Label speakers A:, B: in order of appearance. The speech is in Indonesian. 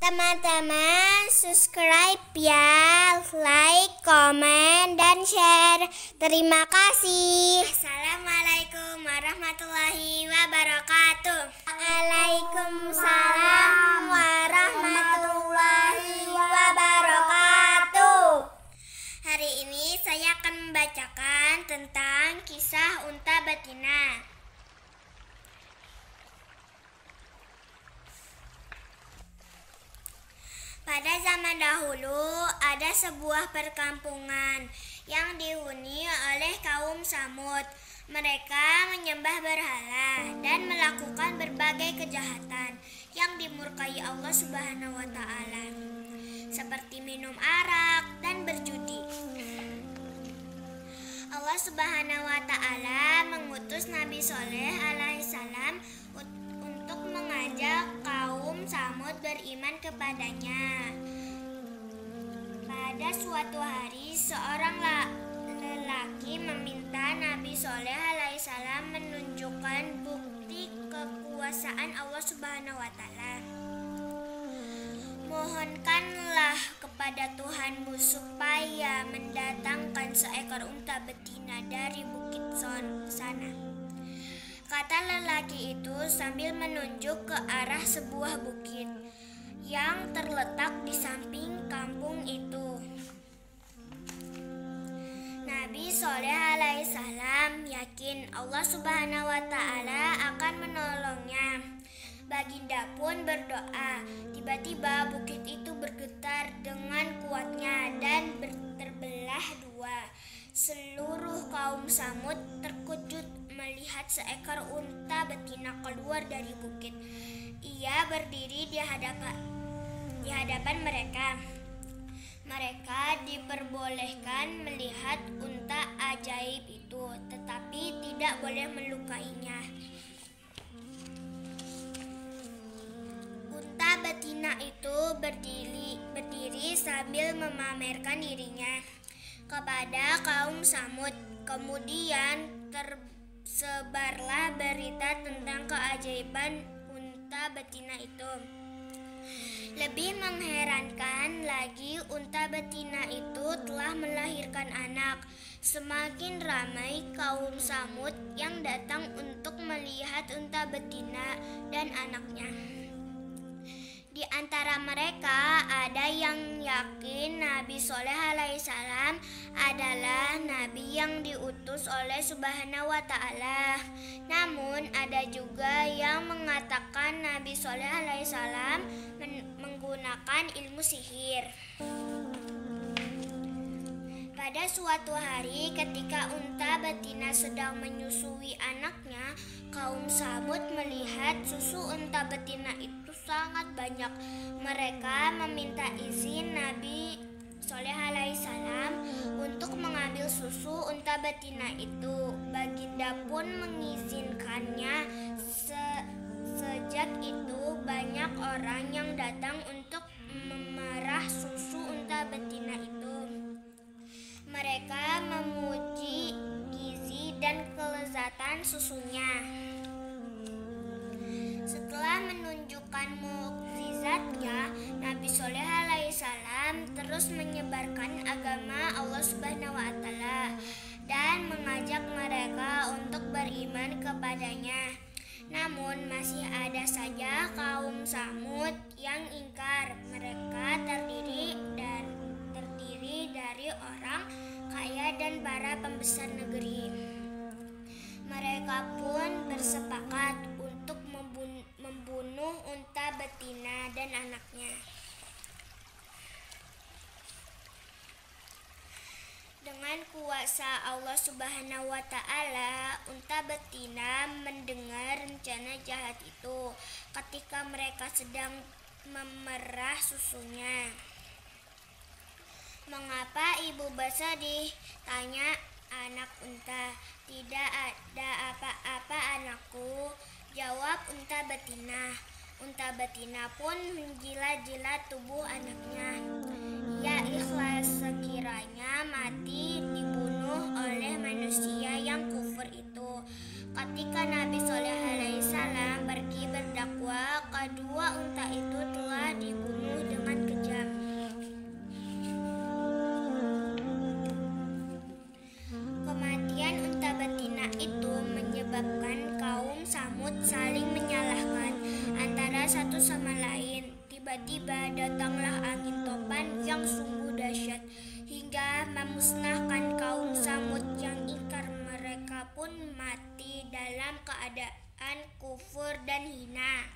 A: Teman-teman, subscribe ya, like, komen, dan share. Terima kasih. Assalamualaikum warahmatullahi wabarakatuh. Waalaikumsalam warahmatullahi wabarakatuh. Hari ini saya akan membacakan tentang kisah unta betina. Pada zaman dahulu ada sebuah perkampungan yang dihuni oleh kaum Samud. Mereka menyembah berhala dan melakukan berbagai kejahatan yang dimurkai Allah Subhanahu wa taala, seperti minum arak dan berjudi. Allah Subhanahu wa taala mengutus Nabi Shaleh alaihissalam untuk mengajak kaum Samud beriman kepadanya. Pada suatu hari, seorang lelaki meminta Nabi Shaleh alaihissalam menunjukkan bukti kekuasaan Allah Subhanahu wa taala. Mohonkanlah kepada Tuhanmu supaya mendatangkan seekor unta betina dari bukit sana, kata lelaki itu sambil menunjuk ke arah sebuah bukit yang terletak di samping kampung itu. Nabi Shaleh alaihissalam yakin Allah Subhanahu wa taala akan menolongnya. Baginda pun berdoa. Tiba-tiba bukit itu bergetar dengan kuatnya dan terbelah dua. Seluruh kaum Samud terkejut melihat seekor unta betina keluar dari bukit. Ia berdiri di hadapan mereka. Mereka diperbolehkan melihat unta ajaib itu, tetapi tidak boleh melukainya. Unta betina itu berdiri sambil memamerkan dirinya kepada kaum Samud. Kemudian tersebarlah berita tentang keajaiban unta betina itu. Lebih mengherankan lagi, unta betina itu telah melahirkan anak. Semakin ramai kaum Samud yang datang untuk melihat unta betina dan anaknya. Di antara mereka ada yang yakin Nabi Shaleh alaihissalam adalah nabi yang diutus oleh Subhanahu wa taala. Namun ada juga yang mengatakan Nabi Shaleh alaihissalam menggunakan ilmu sihir. Pada suatu hari ketika unta betina sedang menyusui anaknya, kaum Samud melihat susu unta betina itu sangat banyak. Mereka meminta izin Nabi Shaleh alaihissalam untuk mengambil susu unta betina itu. Baginda pun mengizinkannya. Sejak itu banyak orang yang datang untuk memerah susu unta betina itu. Mereka memuji gizi dan kelezatan susunya. Setelah menunjukkan mukjizatnya, Nabi Shaleh alaihissalam terus menyebarkan agama Allah Subhanahu wa taala dan mengajak mereka untuk beriman kepadanya. Namun masih ada saja kaum Samud yang ingkar. Mereka terdiri dari orang kaya dan para pembesar negeri. Mereka pun bersepakat untuk membunuh unta betina dan anaknya. Dengan kuasa Allah Subhanahu wa taala, unta betina mendengar rencana jahat itu ketika mereka sedang memerah susunya. "Mengapa ibu bersedih?" tanya anak unta. "Tidak ada apa-apa anakku," jawab unta betina. Unta betina pun menjilat-jilat tubuh anaknya. Ia ikhlas sekiranya mati dibunuh oleh manusia yang kufur itu. Ketika Nabi Shaleh alaihissalam pergi berdakwah, kedua unta itu telah dibunuh satu sama lain. Tiba-tiba datanglah angin topan yang sungguh dahsyat hingga memusnahkan kaum Samud yang ingkar. Mereka pun mati dalam keadaan kufur dan hina.